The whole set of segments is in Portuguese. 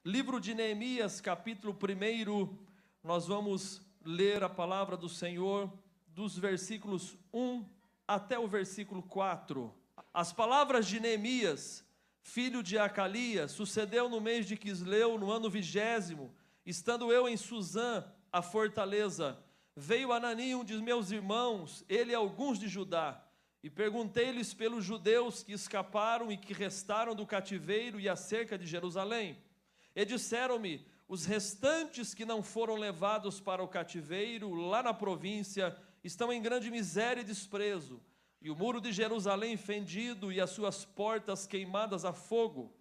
Livro de Neemias, capítulo 1, nós vamos ler a palavra do Senhor dos versículos 1 até o versículo 4. As palavras de Neemias, filho de Acalias, sucedeu no mês de Quisleu, no ano 20º, estando eu em Suzã, a fortaleza. Veio Anani, um de meus irmãos, ele e alguns de Judá, e perguntei-lhes pelos judeus que escaparam e que restaram do cativeiro e acerca de Jerusalém. E disseram-me: os restantes que não foram levados para o cativeiro, lá na província, estão em grande miséria e desprezo, e o muro de Jerusalém fendido e as suas portas queimadas a fogo.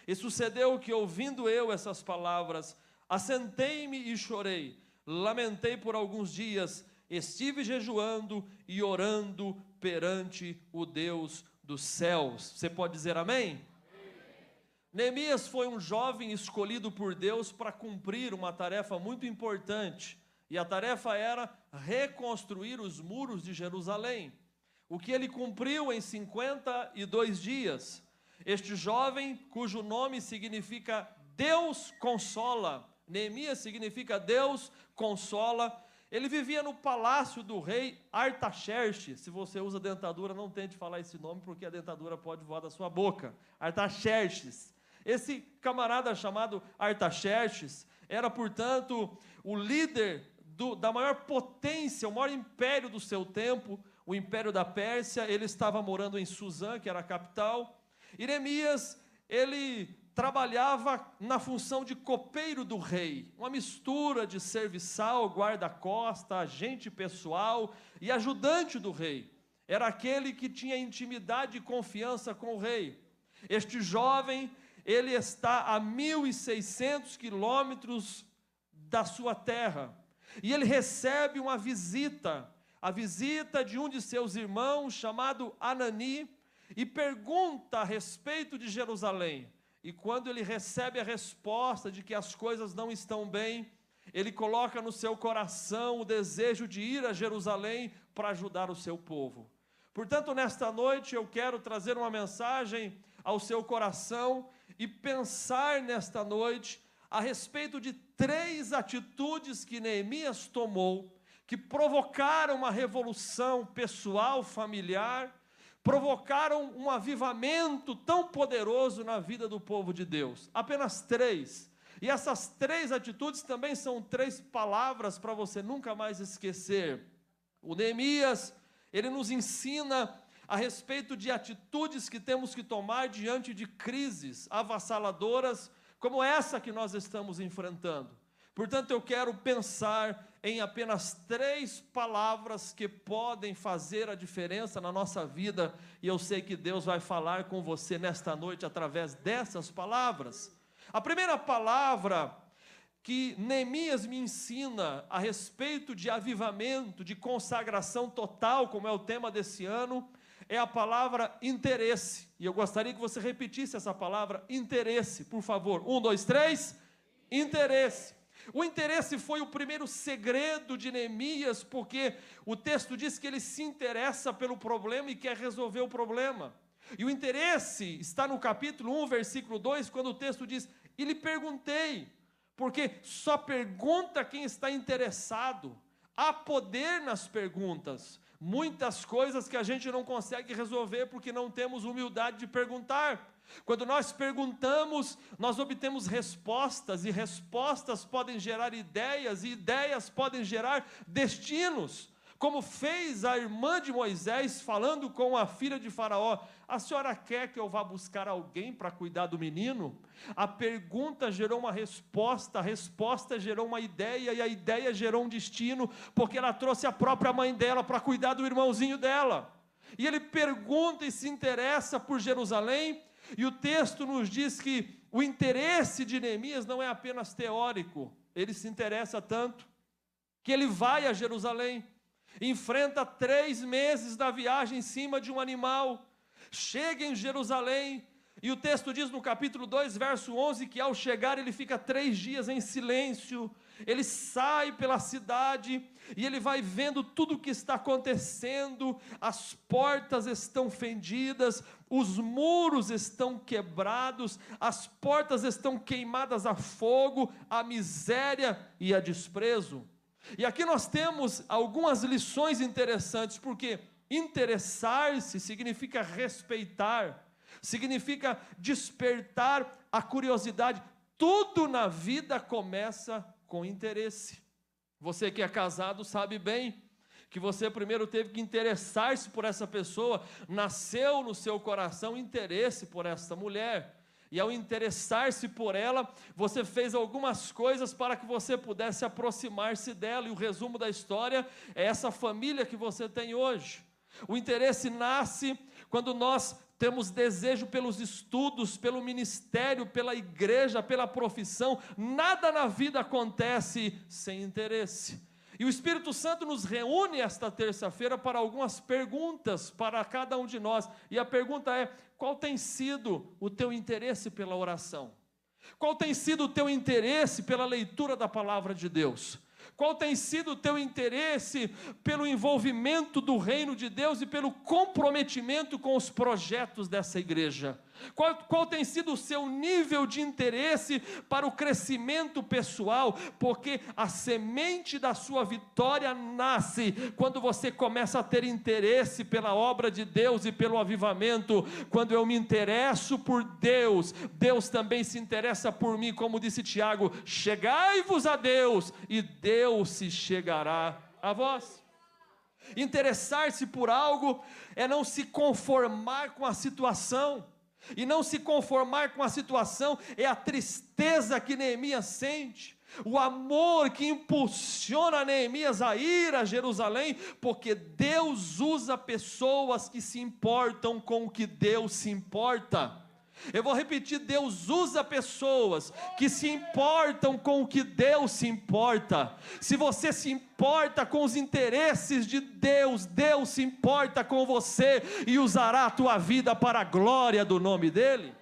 E sucedeu que, ouvindo eu essas palavras, assentei-me e chorei, lamentei por alguns dias, estive jejuando e orando perante o Deus dos céus. Você pode dizer amém? Neemias foi um jovem escolhido por Deus para cumprir uma tarefa muito importante, e a tarefa era reconstruir os muros de Jerusalém, o que ele cumpriu em 52 dias. Este jovem, cujo nome significa Deus consola, Neemias significa Deus consola, ele vivia no palácio do rei Artaxerxes. Se você usa dentadura, não tente falar esse nome, porque a dentadura pode voar da sua boca. Artaxerxes. Esse camarada chamado Artaxerxes era, portanto, o líder da maior potência, o maior império do seu tempo, o império da Pérsia. Ele estava morando em Suzã, que era a capital. E Neemias, ele trabalhava na função de copeiro do rei, uma mistura de serviçal, guarda-costa, agente pessoal e ajudante do rei. Era aquele que tinha intimidade e confiança com o rei. Este jovem, ele está a 1.600 quilômetros da sua terra, e ele recebe uma visita, a visita de um de seus irmãos, chamado Anani, e pergunta a respeito de Jerusalém. E quando ele recebe a resposta de que as coisas não estão bem, ele coloca no seu coração o desejo de ir a Jerusalém para ajudar o seu povo. Portanto, nesta noite eu quero trazer uma mensagem ao seu coração e pensar nesta noite a respeito de 3 atitudes que Neemias tomou, que provocaram uma revolução pessoal, familiar, provocaram um avivamento tão poderoso na vida do povo de Deus. Apenas 3. E essas 3 atitudes também são 3 palavras para você nunca mais esquecer. O Neemias, ele nos ensina a respeito de atitudes que temos que tomar diante de crises avassaladoras, como essa que nós estamos enfrentando. Portanto, eu quero pensar em apenas 3 palavras que podem fazer a diferença na nossa vida, e eu sei que Deus vai falar com você nesta noite através dessas palavras. A primeira palavra que Neemias me ensina a respeito de avivamento, de consagração total, como é o tema desse ano, é a palavra interesse. E eu gostaria que você repetisse essa palavra, interesse, por favor. 1, 2, 3, interesse. O interesse foi o primeiro segredo de Neemias, porque o texto diz que ele se interessa pelo problema e quer resolver o problema. E o interesse está no capítulo 1, versículo 2, quando o texto diz: e lhe perguntei, porque só pergunta quem está interessado. Há poder nas perguntas. Muitas coisas que a gente não consegue resolver porque não temos humildade de perguntar. Quando nós perguntamos, nós obtemos respostas, e respostas podem gerar ideias, e ideias podem gerar destinos. Como fez a irmã de Moisés, falando com a filha de Faraó: a senhora quer que eu vá buscar alguém para cuidar do menino? A pergunta gerou uma resposta, a resposta gerou uma ideia, e a ideia gerou um destino, porque ela trouxe a própria mãe dela para cuidar do irmãozinho dela. E ele pergunta e se interessa por Jerusalém, e o texto nos diz que o interesse de Neemias não é apenas teórico. Ele se interessa tanto que ele vai a Jerusalém, enfrenta 3 meses da viagem em cima de um animal, chega em Jerusalém, E o texto diz no capítulo 2, verso 11, que ao chegar ele fica 3 dias em silêncio, ele sai pela cidade, e ele vai vendo tudo o que está acontecendo, as portas estão fendidas, os muros estão quebrados, as portas estão queimadas a fogo, a miséria e a desprezo. E aqui nós temos algumas lições interessantes, porque interessar-se significa respeitar, significa despertar a curiosidade. Tudo na vida começa com interesse. Você que é casado sabe bem que você primeiro teve que interessar-se por essa pessoa, nasceu no seu coração interesse por essa mulher, e ao interessar-se por ela, você fez algumas coisas para que você pudesse aproximar-se dela, e o resumo da história é essa família que você tem hoje. O interesse nasce quando nós temos desejo pelos estudos, pelo ministério, pela igreja, pela profissão. Nada na vida acontece sem interesse. E o Espírito Santo nos reúne esta terça-feira para algumas perguntas para cada um de nós. E a pergunta é: qual tem sido o teu interesse pela oração? Qual tem sido o teu interesse pela leitura da palavra de Deus? Qual tem sido o teu interesse pelo envolvimento do reino de Deus e pelo comprometimento com os projetos dessa igreja? Qual tem sido o seu nível de interesse para o crescimento pessoal? Porque a semente da sua vitória nasce quando você começa a ter interesse pela obra de Deus e pelo avivamento. Quando eu me interesso por Deus, Deus também se interessa por mim, como disse Tiago: chegai-vos a Deus e Deus se chegará a vós. Interessar-se por algo é não se conformar com a situação. E não se conformar com a situação é a tristeza que Neemias sente, o amor que impulsiona Neemias a ir a Jerusalém, porque Deus usa pessoas que se importam com o que Deus se importa. Eu vou repetir: Deus usa pessoas que se importam com o que Deus se importa. Se você se importa com os interesses de Deus, Deus se importa com você e usará a tua vida para a glória do nome dEle.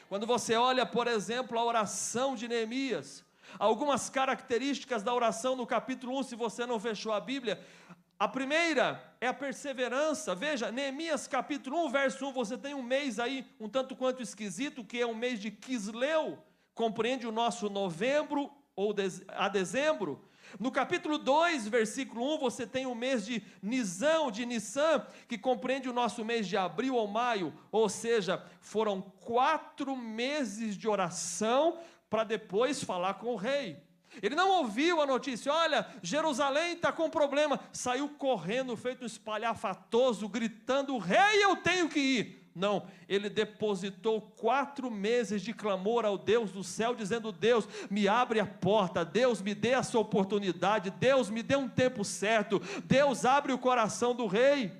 Quando você olha, por exemplo, a oração de Neemias, algumas características da oração no capítulo 1, se você não fechou a Bíblia, a primeira é a perseverança. Veja, Neemias capítulo 1, verso 1, você tem um mês aí, um tanto quanto esquisito, que é o mês de Quisleu, compreende o nosso novembro ou a dezembro. No capítulo 2, versículo 1, você tem o mês de Nissan, que compreende o nosso mês de abril ou maio, ou seja, foram 4 meses de oração, para depois falar com o rei. Ele não ouviu a notícia: olha, Jerusalém está com problema, saiu correndo, feito um espalhafatoso, gritando: rei, eu tenho que ir. Não, ele depositou 4 meses de clamor ao Deus do céu, dizendo: Deus, me abre a porta, Deus, me dê essa oportunidade, Deus, me dê um tempo certo, Deus, abre o coração do rei.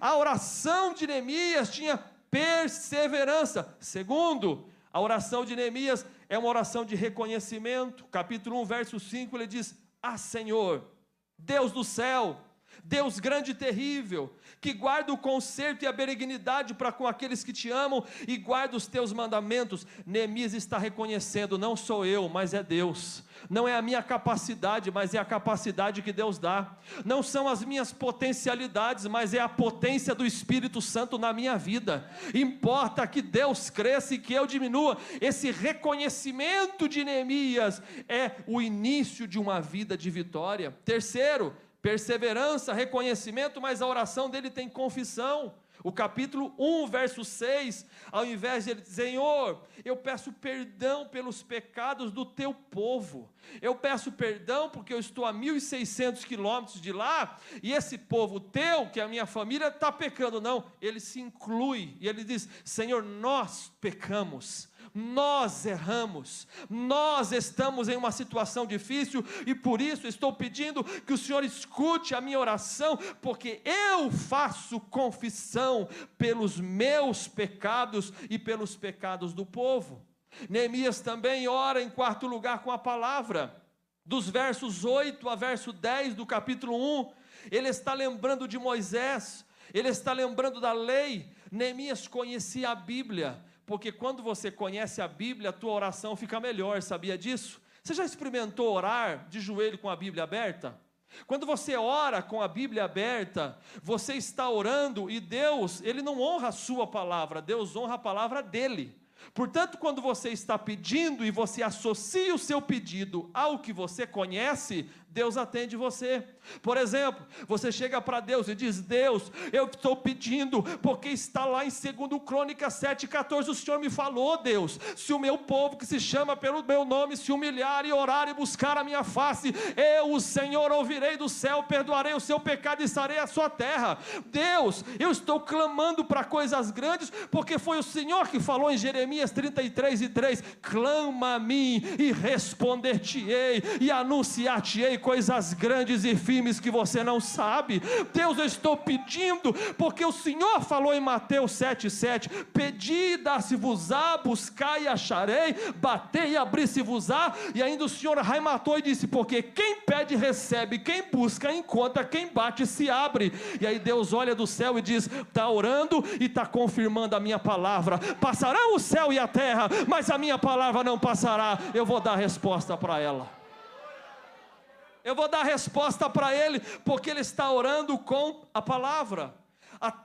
A oração de Neemias tinha perseverança. Segundo, a oração de Neemias é uma oração de reconhecimento. Capítulo 1, verso 5, ele diz: ah, Senhor, Deus do céu, Deus grande e terrível, que guarda o conserto e a benignidade para com aqueles que te amam e guarda os teus mandamentos. Neemias está reconhecendo: não sou eu, mas é Deus. Não é a minha capacidade, mas é a capacidade que Deus dá. Não são as minhas potencialidades, mas é a potência do Espírito Santo na minha vida. Importa que Deus cresça e que eu diminua. Esse reconhecimento de Neemias é o início de uma vida de vitória. Terceiro, perseverança, reconhecimento, mas a oração dele tem confissão. O capítulo 1, verso 6, ao invés de ele dizer: Senhor, eu peço perdão pelos pecados do teu povo, eu peço perdão porque eu estou a 1.600 quilômetros de lá, e esse povo teu, que é a minha família, está pecando. Não, ele se inclui, e ele diz: Senhor, nós pecamos, nós erramos, nós estamos em uma situação difícil, e por isso estou pedindo que o Senhor escute a minha oração, porque eu faço confissão pelos meus pecados e pelos pecados do povo. Neemias também ora, em quarto lugar, com a palavra. Dos versos 8 a verso 10 do capítulo 1, ele está lembrando de Moisés, ele está lembrando da lei. Neemias conhecia a Bíblia, Porque quando você conhece a Bíblia, a tua oração fica melhor, sabia disso? Você já experimentou orar de joelho com a Bíblia aberta? Quando você ora com a Bíblia aberta, você está orando e Deus, Ele não honra a sua palavra, Deus honra a palavra dEle. Portanto, quando você está pedindo e você associa o seu pedido ao que você conhece, Deus atende você. Por exemplo, você chega para Deus e diz: Deus, eu estou pedindo, porque está lá em 2 Crônicas 7,14, o Senhor me falou, Deus, se o meu povo que se chama pelo meu nome se humilhar e orar e buscar a minha face, eu, o Senhor, ouvirei do céu, perdoarei o seu pecado e sarei a sua terra. Deus, eu estou clamando para coisas grandes, porque foi o Senhor que falou em Jeremias 33:3, clama a mim e responder-te-ei e anunciar-te-ei coisas grandes e firmes que você não sabe. Deus, eu estou pedindo, porque o Senhor falou em Mateus 7,7, pedi e dar-se-vos-á, buscai e acharei, batei e abrir-se-vos-á, e ainda o Senhor arrematou e disse, porque quem pede recebe, quem busca encontra, quem bate se abre. E aí Deus olha do céu e diz, está orando e está confirmando a minha palavra, passarão o céu e a terra, mas a minha palavra não passará. Eu vou dar resposta para ela. Eu vou dar resposta para ele, porque ele está orando com a palavra.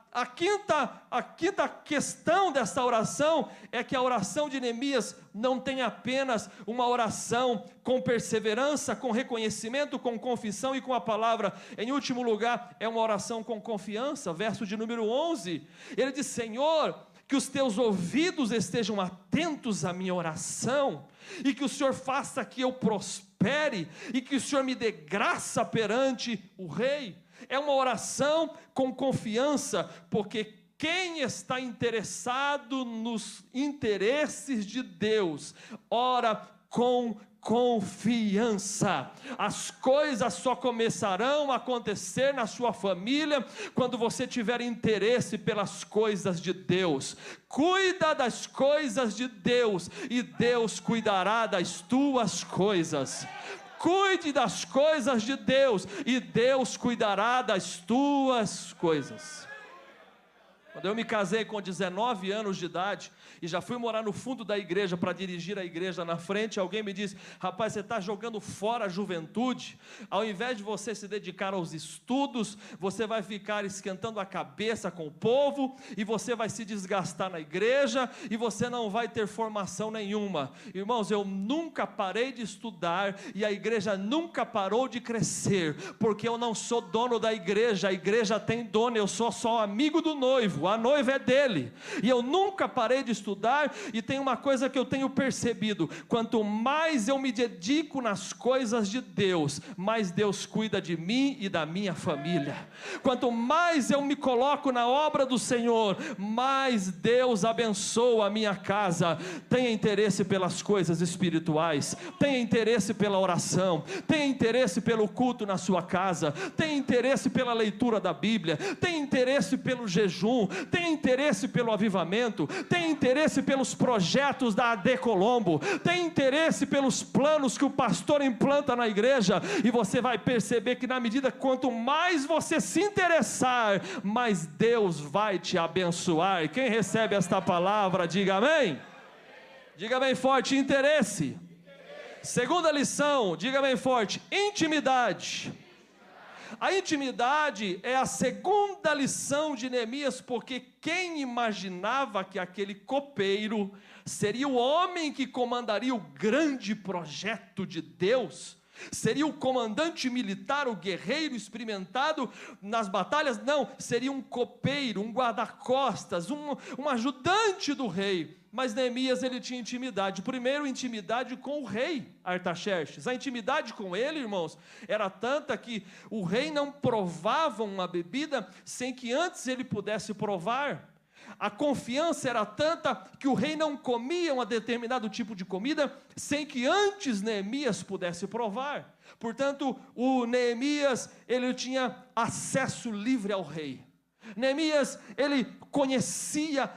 A quinta questão dessa oração é que a oração de Neemias não tem apenas uma oração com perseverança, com reconhecimento, com confissão e com a palavra. Em último lugar, é uma oração com confiança. Verso de número 11, ele diz, Senhor, que os teus ouvidos estejam atentos à minha oração, e que o Senhor faça que eu prospere, e que o Senhor me dê graça perante o rei. É uma oração com confiança, porque quem está interessado nos interesses de Deus, ora com confiança. As coisas só começarão a acontecer na sua família quando você tiver interesse pelas coisas de Deus. Cuida das coisas de Deus e Deus cuidará das tuas coisas. Cuide das coisas de Deus e Deus cuidará das tuas coisas. Quando eu me casei com 19 anos de idade e já fui morar no fundo da igreja para dirigir a igreja na frente, alguém me disse, rapaz, você está jogando fora a juventude. Ao invés de você se dedicar aos estudos, você vai ficar esquentando a cabeça com o povo, e você vai se desgastar na igreja, e você não vai ter formação nenhuma. Irmãos, eu nunca parei de estudar, e a igreja nunca parou de crescer, porque eu não sou dono da igreja, a igreja tem dono, eu sou só amigo do noivo, a noiva é dele, e eu nunca parei de estudar. E tem uma coisa que eu tenho percebido, quanto mais eu me dedico nas coisas de Deus, mais Deus cuida de mim e da minha família. Quanto mais eu me coloco na obra do Senhor, mais Deus abençoa a minha casa. Tenha interesse pelas coisas espirituais, tenha interesse pela oração, tenha interesse pelo culto na sua casa, tenha interesse pela leitura da Bíblia, tenha interesse pelo jejum, tenha interesse pelo avivamento, tenha interesse pelos projetos da AD Colombo, tem interesse pelos planos que o pastor implanta na igreja, e você vai perceber que na medida quanto mais você se interessar, mais Deus vai te abençoar. Quem recebe esta palavra, diga amém. Diga bem forte, interesse. Segunda lição, diga bem forte, intimidade. A intimidade é a segunda lição de Neemias, porque quem imaginava que aquele copeiro seria o homem que comandaria o grande projeto de Deus, seria o comandante militar, o guerreiro experimentado nas batalhas? Não, seria um copeiro, um guarda-costas, um ajudante do rei. Mas Neemias, ele tinha intimidade. Primeiro, intimidade com o rei Artaxerxes. A intimidade com ele, irmãos, era tanta que o rei não provava uma bebida sem que antes ele pudesse provar. A confiança era tanta que o rei não comia um determinado tipo de comida sem que antes Neemias pudesse provar. Portanto, o Neemias, ele tinha acesso livre ao rei. Neemias, ele conhecia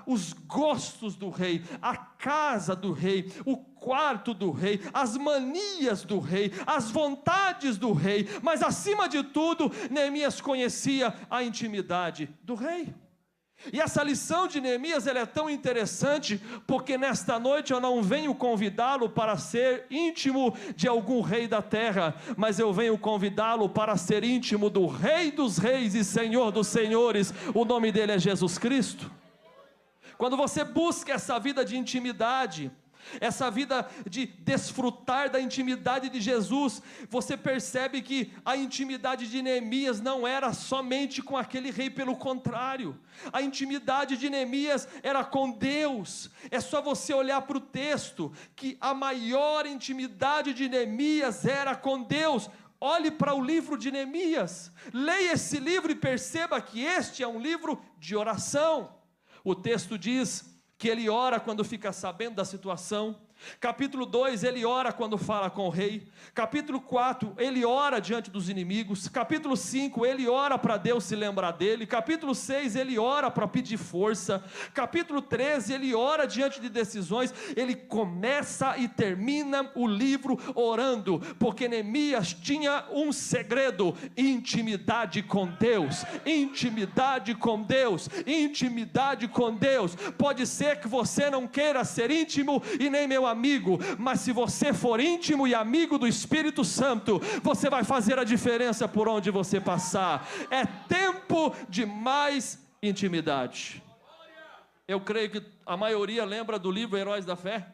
os gostos do rei, a casa do rei, o quarto do rei, as manias do rei, as vontades do rei, mas acima de tudo, Neemias conhecia a intimidade do rei. E essa lição de Neemias, ela é tão interessante, porque nesta noite eu não venho convidá-lo para ser íntimo de algum rei da terra, mas eu venho convidá-lo para ser íntimo do Rei dos Reis e Senhor dos Senhores. O nome dele é Jesus Cristo. Quando você busca essa vida de intimidade, essa vida de desfrutar da intimidade de Jesus, você percebe que a intimidade de Neemias não era somente com aquele rei, pelo contrário, a intimidade de Neemias era com Deus. É só você olhar para o texto, que a maior intimidade de Neemias era com Deus. Olhe para o livro de Neemias, leia esse livro e perceba que este é um livro de oração. O texto diz que ele ora quando fica sabendo da situação. Capítulo 2, ele ora quando fala com o rei. Capítulo 4, ele ora diante dos inimigos. Capítulo 5, ele ora para Deus se lembrar dele. Capítulo 6, ele ora para pedir força. Capítulo 13, ele ora diante de decisões. Ele começa e termina o livro orando, porque Neemias tinha um segredo: intimidade com Deus. Intimidade com Deus. Intimidade com Deus. Pode ser que você não queira ser íntimo e nem meu amigo, mas se você for íntimo e amigo do Espírito Santo, você vai fazer a diferença por onde você passar. É tempo de mais intimidade. Eu creio que a maioria lembra do livro Heróis da Fé,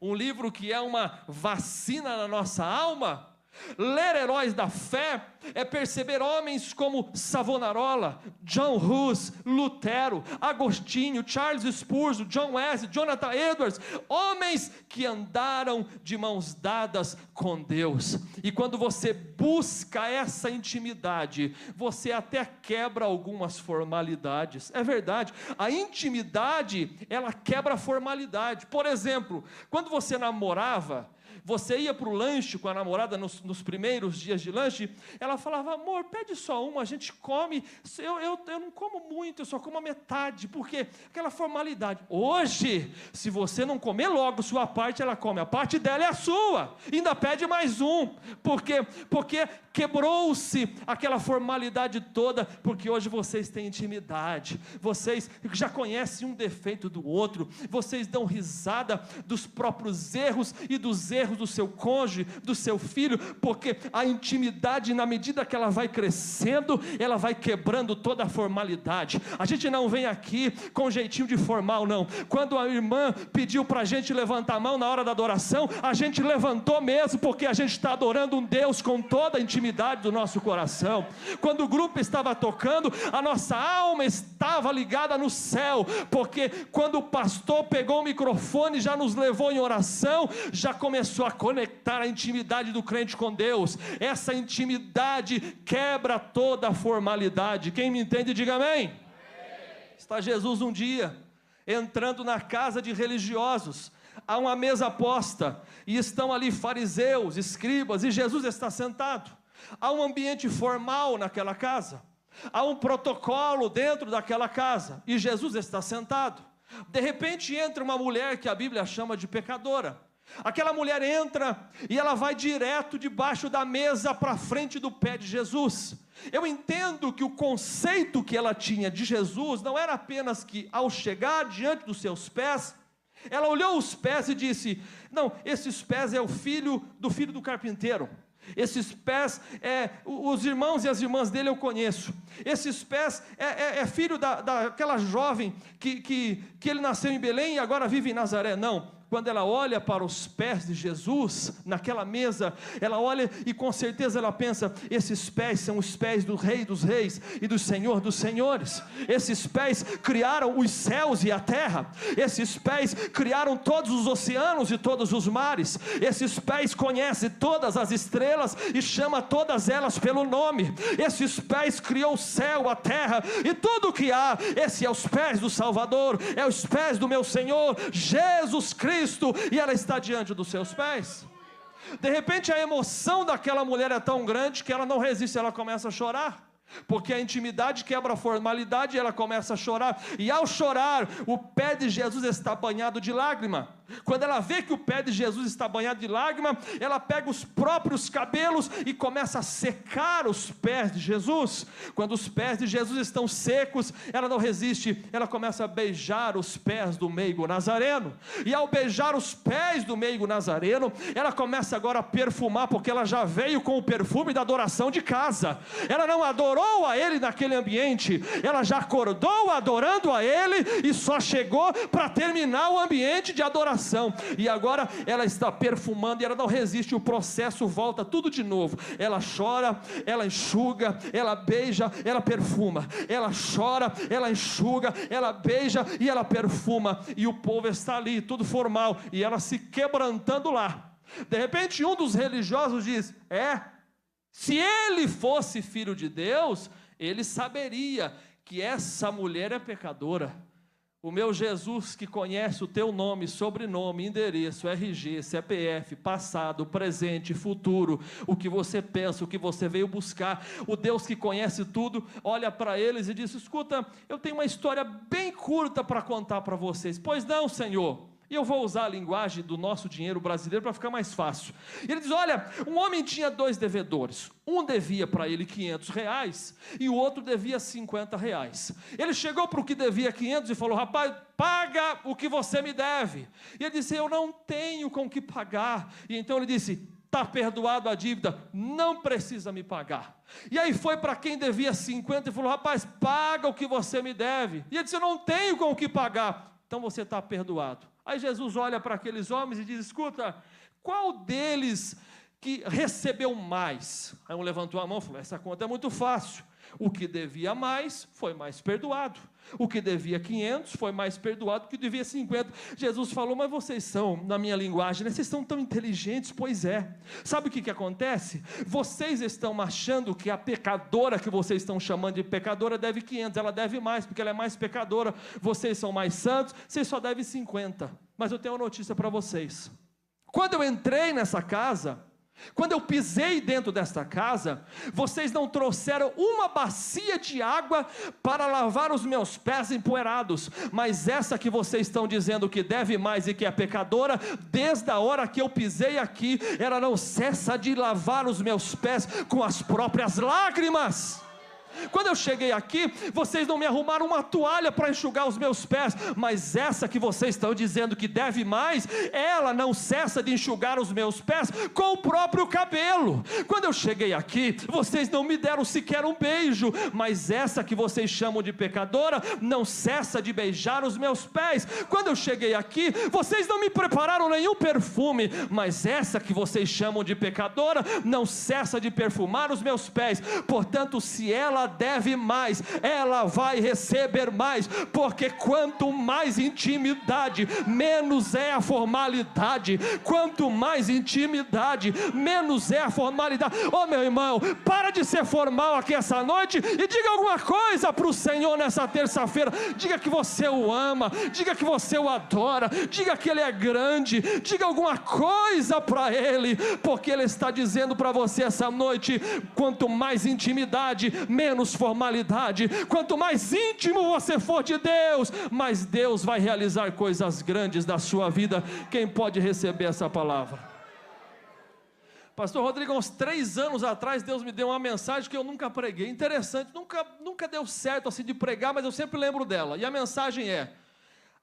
um livro que é uma vacina na nossa alma. Ler Heróis da Fé é perceber homens como Savonarola, John Hus, Lutero, Agostinho, Charles Spurgeon, John Wesley, Jonathan Edwards, homens que andaram de mãos dadas com Deus. E quando você busca essa intimidade, você até quebra algumas formalidades. É verdade, a intimidade, ela quebra a formalidade. Por exemplo, quando você namorava, você ia para o lanche com a namorada nos primeiros dias de lanche, ela falava: amor, pede só uma, a gente come, eu não como muito, eu só como a metade, porque aquela formalidade. Hoje, se você não comer logo sua parte, ela come, a parte dela é a sua, ainda pede mais um, porque quebrou-se aquela formalidade toda, porque hoje vocês têm intimidade, vocês já conhecem um defeito do outro, vocês dão risada dos próprios erros e dos erros do seu cônjuge, do seu filho, porque a intimidade, na medida que ela vai crescendo, ela vai quebrando toda a formalidade. A gente não vem aqui com jeitinho de formal, não. Quando a irmã pediu para a gente levantar a mão na hora da adoração, a gente levantou mesmo, porque a gente está adorando um Deus com toda a intimidade do nosso coração. Quando o grupo estava tocando, a nossa alma estava ligada no céu, porque quando o pastor pegou o microfone, já nos levou em oração, já começou a conectar a intimidade do crente com Deus. Essa intimidade quebra toda a formalidade. Quem me entende, diga amém. Está Jesus um dia entrando na casa de religiosos, há uma mesa posta, e estão ali fariseus, escribas, e Jesus está sentado. Há um ambiente formal naquela casa, há um protocolo dentro daquela casa, e Jesus está sentado. De repente entra uma mulher que a Bíblia chama de pecadora. Aquela mulher entra e ela vai direto debaixo da mesa para frente do pé de Jesus. Eu entendo que o conceito que ela tinha de Jesus não era apenas que, ao chegar diante dos seus pés, ela olhou os pés e disse: não, esses pés é o filho do carpinteiro. Esses pés, os irmãos e as irmãs dele eu conheço. Esses pés é filho daquela jovem que ele nasceu em Belém e agora vive em Nazaré. Não. Quando ela olha para os pés de Jesus, naquela mesa, ela olha e com certeza ela pensa: esses pés são os pés do Rei dos Reis e do Senhor dos Senhores. Esses pés criaram os céus e a terra. Esses pés criaram todos os oceanos e todos os mares. Esses pés conhecem todas as estrelas e chama todas elas pelo nome. Esses pés criou o céu, a terra e tudo o que há. Esse é os pés do Salvador, é os pés do meu Senhor Jesus Cristo. E ela está diante dos seus pés. De repente a emoção daquela mulher é tão grande que ela não resiste, ela começa a chorar, porque a intimidade quebra a formalidade e ela começa a chorar, e ao chorar, o pé de Jesus está banhado de lágrima. Quando ela vê que o pé de Jesus está banhado de lágrima, ela pega os próprios cabelos e começa a secar os pés de Jesus. Quando os pés de Jesus estão secos, ela não resiste, ela começa a beijar os pés do meigo nazareno. E ao beijar os pés do meigo nazareno, ela começa agora a perfumar, porque ela já veio com o perfume da adoração de casa. Ela não adorou a ele naquele ambiente, ela já acordou adorando a ele e só chegou para terminar o ambiente de adoração. E agora ela está perfumando e ela não resiste, o processo volta tudo de novo. Ela chora, ela enxuga, ela beija, ela perfuma. Ela chora, ela enxuga, ela beija e ela perfuma. E o povo está ali, tudo formal, e ela se quebrantando lá. De repente um dos religiosos diz: se ele fosse filho de Deus, ele saberia que essa mulher é pecadora. O meu Jesus, que conhece o teu nome, sobrenome, endereço, RG, CPF, passado, presente, futuro, o que você pensa, o que você veio buscar, o Deus que conhece tudo, olha para eles e diz: escuta, eu tenho uma história bem curta para contar para vocês. Pois não, Senhor? E eu vou usar a linguagem do nosso dinheiro brasileiro para ficar mais fácil. E ele diz: olha, um homem tinha 2 devedores. Um devia para ele R$500 e o outro devia R$50. Ele chegou para o que devia 500 e falou: rapaz, paga o que você me deve. E ele disse: eu não tenho com que pagar. E então ele disse: está perdoado a dívida, não precisa me pagar. E aí foi para quem devia 50 e falou: rapaz, paga o que você me deve. E ele disse: eu não tenho com que pagar. Então você está perdoado. Aí Jesus olha para aqueles homens e diz: escuta, qual deles que recebeu mais? Aí um levantou a mão e falou: essa conta é muito fácil. O que devia mais foi mais perdoado. O que devia 500 foi mais perdoado do que devia 50. Jesus falou: mas vocês são, na minha linguagem, né? Vocês são tão inteligentes. Pois é. Sabe o que acontece? Vocês estão achando que a pecadora que vocês estão chamando de pecadora deve 500. Ela deve mais, porque ela é mais pecadora. Vocês são mais santos, vocês só devem 50. Mas eu tenho uma notícia para vocês. Quando eu entrei nessa casa, quando eu pisei dentro desta casa, vocês não trouxeram uma bacia de água para lavar os meus pés empoeirados, mas essa que vocês estão dizendo que deve mais e que é pecadora, desde a hora que eu pisei aqui, ela não cessa de lavar os meus pés com as próprias lágrimas. Quando eu cheguei aqui, vocês não me arrumaram uma toalha para enxugar os meus pés, mas essa que vocês estão dizendo que deve mais, ela não cessa de enxugar os meus pés com o próprio cabelo. Quando eu cheguei aqui, vocês não me deram sequer um beijo, mas essa que vocês chamam de pecadora, não cessa de beijar os meus pés. Quando eu cheguei aqui, vocês não me prepararam nenhum perfume, mas essa que vocês chamam de pecadora, não cessa de perfumar os meus pés. Portanto, se ela deve mais, ela vai receber mais, porque quanto mais intimidade, menos é a formalidade. Quanto mais intimidade, menos é a formalidade. Oh, meu irmão, para de ser formal aqui essa noite e diga alguma coisa para o Senhor nessa terça-feira. Diga que você o ama, diga que você o adora, diga que Ele é grande, diga alguma coisa para Ele, porque Ele está dizendo para você essa noite: quanto mais intimidade, menos formalidade. Quanto mais íntimo você for de Deus, mais Deus vai realizar coisas grandes da sua vida. Quem pode receber essa palavra? Pastor Rodrigo, há uns 3 anos atrás, Deus me deu uma mensagem que eu nunca preguei. Interessante, nunca deu certo assim de pregar, mas eu sempre lembro dela. E a mensagem é: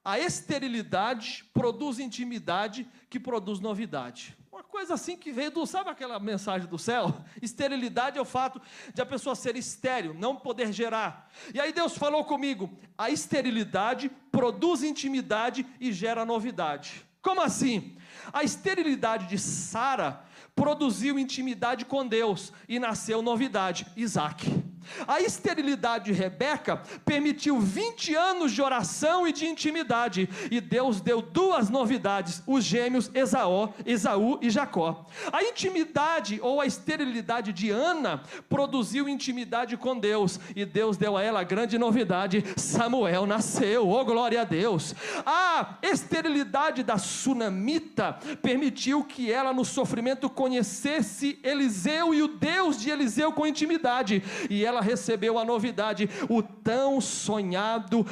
a esterilidade produz intimidade, que produz novidade. Uma coisa assim que veio do, sabe aquela mensagem do céu? Esterilidade é o fato de a pessoa ser estéril, não poder gerar. E aí Deus falou comigo: a esterilidade produz intimidade e gera novidade. Como assim? A esterilidade de Sara produziu intimidade com Deus e nasceu novidade, Isaac. A esterilidade de Rebeca permitiu 20 anos de oração e de intimidade, e Deus deu 2 novidades: os gêmeos Esaú e Jacó. A intimidade ou a esterilidade de Ana produziu intimidade com Deus, e Deus deu a ela a grande novidade: Samuel nasceu. Oh, glória a Deus! A esterilidade da sunamita permitiu que ela no sofrimento conhecesse Eliseu e o Deus de Eliseu com intimidade, e ela recebeu a novidade: o tão sonhado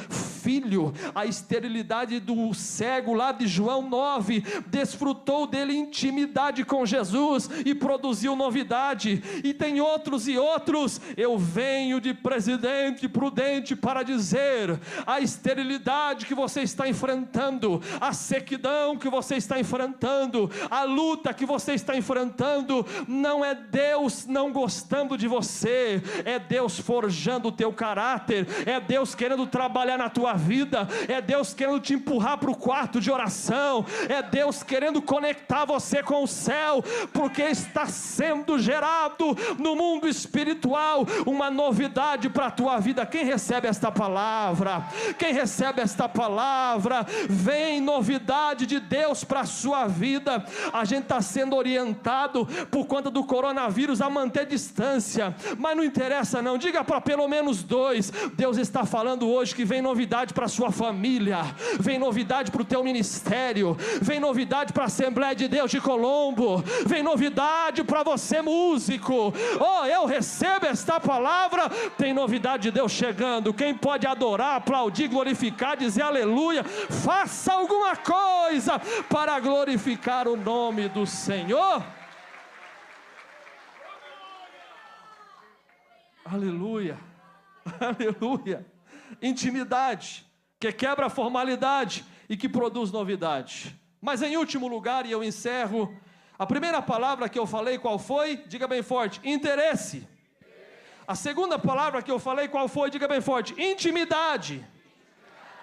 filho. A esterilidade do cego lá de João 9, desfrutou dele intimidade com Jesus e produziu novidade. E tem outros e outros. Eu venho de Presidente Prudente para dizer: a esterilidade que você está enfrentando, a sequidão que você está enfrentando, a luta que você está enfrentando, não é Deus não gostando de você, é Deus forjando o teu caráter, é Deus querendo trabalhar na tua vida, é Deus querendo te empurrar para o quarto de oração, é Deus querendo conectar você com o céu, porque está sendo gerado no mundo espiritual uma novidade para a tua vida. Quem recebe esta palavra? Quem recebe esta palavra? Vem novidade de Deus para a sua vida. A gente está sendo orientado por conta do coronavírus a manter distância, mas não interessa não, diga para pelo menos 2, Deus está falando hoje que vem novidade para a sua família, vem novidade para o teu ministério, vem novidade para a Assembleia de Deus de Colombo, vem novidade para você músico. Oh, eu recebo esta palavra, tem novidade de Deus chegando. Quem pode adorar, aplaudir, glorificar, dizer aleluia, faça alguma coisa para glorificar o nome do Senhor. Aleluia, aleluia. Intimidade que quebra a formalidade e que produz novidade. Mas em último lugar, e eu encerro, a primeira palavra que eu falei qual foi? Diga bem forte: interesse. A segunda palavra que eu falei qual foi? Diga bem forte: intimidade.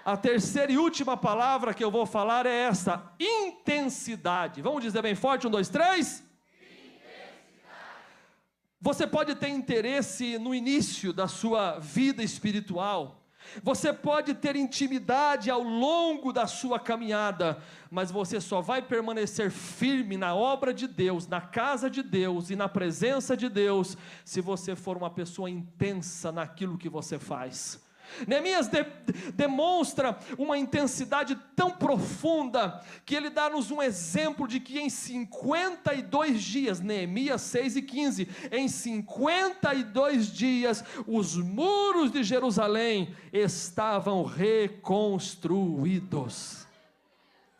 A terceira e última palavra que eu vou falar é esta: intensidade. Vamos dizer bem forte, 1, 2, 3. Você pode ter interesse no início da sua vida espiritual, você pode ter intimidade ao longo da sua caminhada, mas você só vai permanecer firme na obra de Deus, na casa de Deus e na presença de Deus, se você for uma pessoa intensa naquilo que você faz. Neemias demonstra uma intensidade tão profunda, que ele dá-nos um exemplo de que em 52 dias, Neemias 6:15, em 52 dias, os muros de Jerusalém estavam reconstruídos.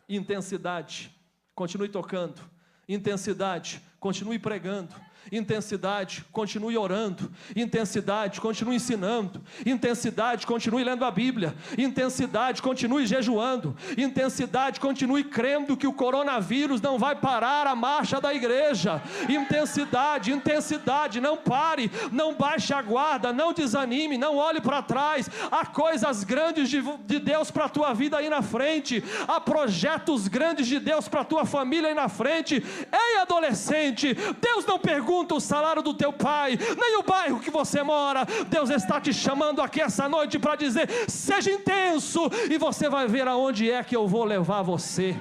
Intensidade, continue tocando. Intensidade, continue pregando. Intensidade, continue orando. Intensidade, continue ensinando. Intensidade, continue lendo a Bíblia. Intensidade, continue jejuando. Intensidade, continue crendo que o coronavírus não vai parar a marcha da igreja. Intensidade, intensidade, não pare, não baixe a guarda, não desanime, não olhe para trás. Há coisas grandes de Deus para a tua vida aí na frente. Há projetos grandes de Deus para a tua família aí na frente. Ei, adolescente, Deus não pergunta o salário do teu pai, nem o bairro que você mora. Deus está te chamando aqui essa noite para dizer: seja intenso, e você vai ver aonde é que eu vou levar você.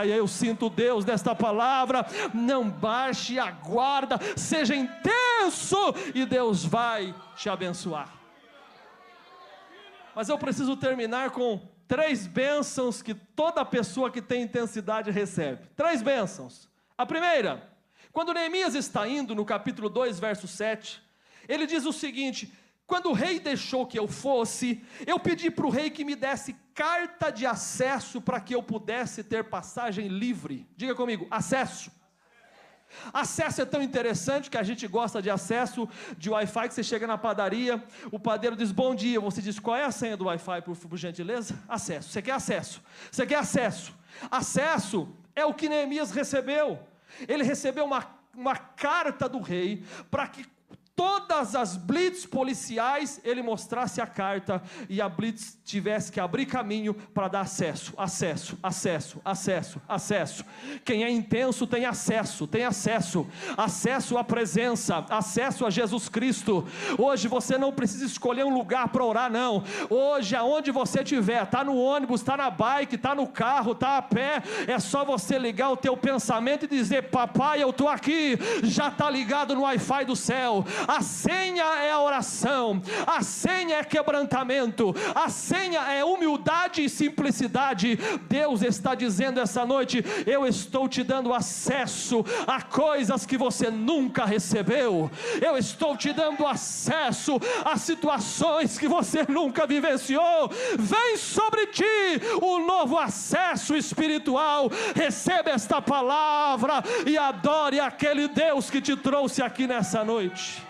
Eu sinto Deus desta palavra. Não baixe a guarda, seja intenso, e Deus vai te abençoar. Mas eu preciso terminar com 3 bênçãos que toda pessoa que tem intensidade recebe. 3 bênçãos. A primeira, quando Neemias está indo no capítulo 2, verso 7, ele diz o seguinte: quando o rei deixou que eu fosse, eu pedi para o rei que me desse carta de acesso para que eu pudesse ter passagem livre. Diga comigo: acesso. Acesso é tão interessante que a gente gosta de acesso de Wi-Fi, que você chega na padaria, o padeiro diz bom dia, você diz qual é a senha do Wi-Fi, por gentileza? Acesso. Você quer acesso? Você quer acesso? Acesso é o que Neemias recebeu. Ele recebeu uma carta do rei para que todas as blitz policiais, ele mostrasse a carta e a blitz tivesse que abrir caminho para dar acesso, acesso, acesso, acesso, acesso. Quem é intenso tem acesso, acesso à presença, acesso a Jesus Cristo. Hoje você não precisa escolher um lugar para orar não. Hoje aonde você estiver, está no ônibus, está na bike, está no carro, está a pé, é só você ligar o teu pensamento e dizer: papai, eu estou aqui, já está ligado no Wi-Fi do céu. A senha é a oração, a senha é quebrantamento, a senha é humildade e simplicidade. Deus está dizendo essa noite: eu estou te dando acesso a coisas que você nunca recebeu. Eu estou te dando acesso a situações que você nunca vivenciou. Vem sobre ti o novo acesso espiritual. Receba esta palavra e adore aquele Deus que te trouxe aqui nessa noite.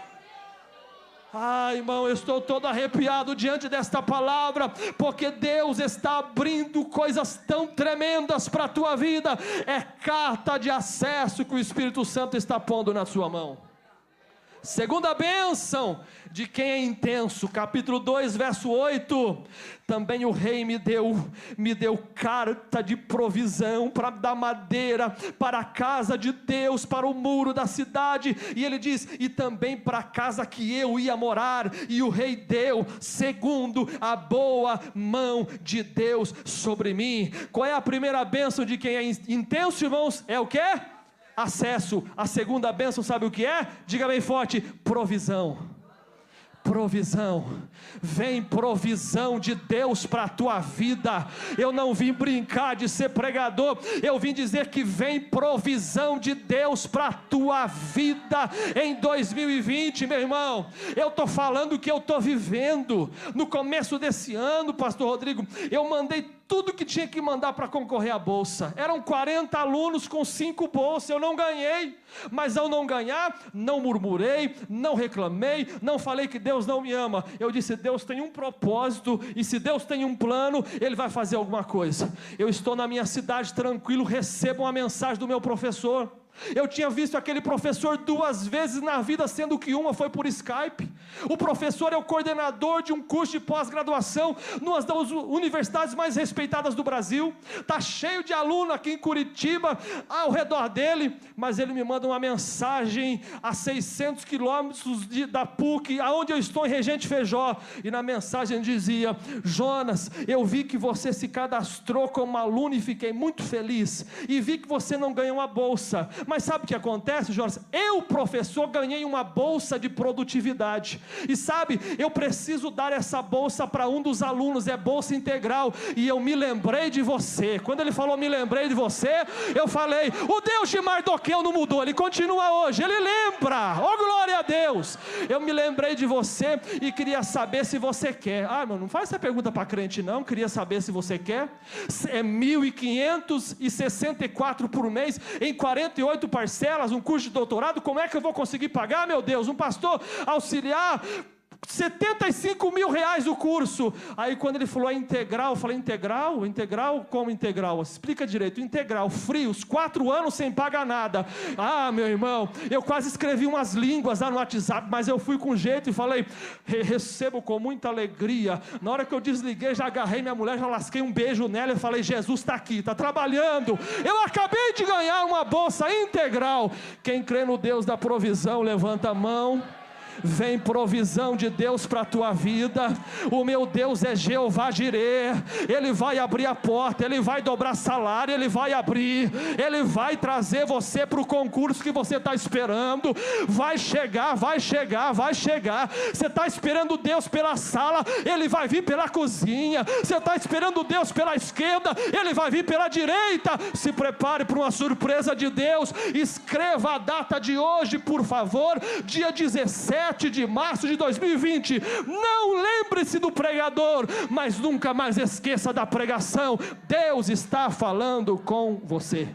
Ai, irmão, eu estou todo arrepiado diante desta palavra, porque Deus está abrindo coisas tão tremendas para a tua vida. É carta de acesso que o Espírito Santo está pondo na sua mão. Segunda bênção de quem é intenso, capítulo 2, verso 8. Também o rei me deu carta de provisão para dar madeira para a casa de Deus, para o muro da cidade. E ele diz: e também para a casa que eu ia morar. E o rei deu segundo a boa mão de Deus sobre mim. Qual é a primeira bênção de quem é intenso, irmãos? É o quê? Acesso. A segunda bênção, sabe o que é? Diga bem forte: provisão. Provisão, vem provisão de Deus para a tua vida. Eu não vim brincar de ser pregador, eu vim dizer que vem provisão de Deus para a tua vida em 2020, meu irmão. Eu estou falando o que eu estou vivendo. No começo desse ano, pastor Rodrigo, eu mandei tudo que tinha que mandar para concorrer à bolsa. Eram 40 alunos com 5 bolsas, eu não ganhei. Mas ao não ganhar, não murmurei, não reclamei, não falei que Deus não me ama. Eu disse: Deus tem um propósito, e se Deus tem um plano, Ele vai fazer alguma coisa. Eu estou na minha cidade tranquilo, recebo uma mensagem do meu professor. Eu tinha visto aquele professor 2 vezes na vida, sendo que uma foi por Skype. O professor é o coordenador de um curso de pós-graduação numa das universidades mais respeitadas do Brasil. Está cheio de aluno aqui em Curitiba, ao redor dele. Mas ele me manda uma mensagem a 600 quilômetros da PUC, aonde eu estou, em Regente Feijó. E na mensagem dizia: Jonas, eu vi que você se cadastrou como aluno e fiquei muito feliz. E vi que você não ganhou a bolsa. Mas sabe o que acontece, Jonas? Eu, professor, ganhei uma bolsa de produtividade. E sabe, eu preciso dar essa bolsa para um dos alunos, é bolsa integral. E eu me lembrei de você. Quando ele falou me lembrei de você, eu falei: o Deus de Mardoqueu não mudou, Ele continua hoje, Ele lembra. Oh, glória a Deus. Eu me lembrei de você e queria saber se você quer. Ah, meu, não faz essa pergunta para crente não. Queria saber se você quer. É 1.564 por mês, em 48 parcelas, um curso de doutorado. Como é que eu vou conseguir pagar, meu Deus? Um pastor auxiliar, 75 mil reais o curso. Aí quando ele falou integral, eu falei: integral? Integral? Como integral? Explica direito. Integral, frios, 4 anos sem pagar nada. Ah, meu irmão, eu quase escrevi umas línguas lá no WhatsApp, mas eu fui com jeito e falei: recebo com muita alegria. Na hora que eu desliguei, já agarrei minha mulher, já lasquei um beijo nela e falei: Jesus está aqui, está trabalhando. Eu acabei de ganhar uma bolsa integral. Quem crê no Deus da provisão, levanta a mão. Vem provisão de Deus para a tua vida. O meu Deus é Jeová Jirê. Ele vai abrir a porta, Ele vai dobrar salário, Ele vai abrir, Ele vai trazer você para o concurso que você está esperando. Vai chegar, vai chegar, vai chegar. Você está esperando Deus pela sala, Ele vai vir pela cozinha. Você está esperando Deus pela esquerda, Ele vai vir pela direita. Se prepare para uma surpresa de Deus. Escreva a data de hoje, por favor, dia 17 de março de 2020. Não lembre-se do pregador, mas nunca mais esqueça da pregação. Deus está falando com você.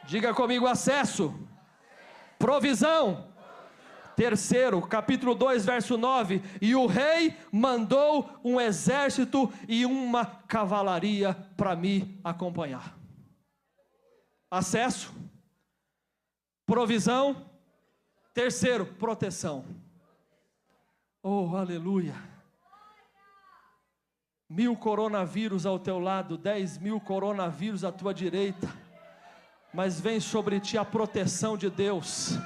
Diga comigo: acesso, provisão. Terceiro, capítulo 2, verso 9. E o rei mandou um exército e uma cavalaria para me acompanhar. Acesso, provisão. Terceiro, proteção. Oh, aleluia. 1000 coronavírus ao teu lado, 10.000 coronavírus à tua direita, mas vem sobre ti a proteção de Deus.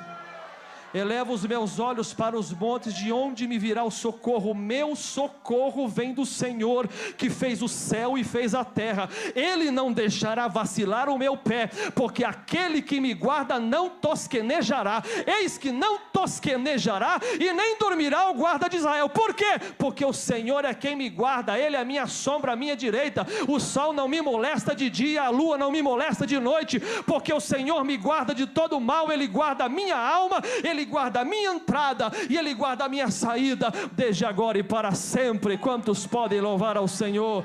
Elevo os meus olhos para os montes, de onde me virá o socorro? Meu socorro vem do Senhor, que fez o céu e fez a terra. Ele não deixará vacilar o meu pé, porque aquele que me guarda não tosquenejará. Eis que não tosquenejará e nem dormirá o guarda de Israel. Por quê? Porque o Senhor é quem me guarda, Ele é a minha sombra, a minha direita. O sol não me molesta de dia, a lua não me molesta de noite, porque o Senhor me guarda de todo mal. Ele guarda a minha alma, Ele guarda a minha entrada e Ele guarda a minha saída, desde agora e para sempre. Quantos podem louvar ao Senhor?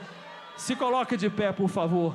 Se coloque de pé, por favor.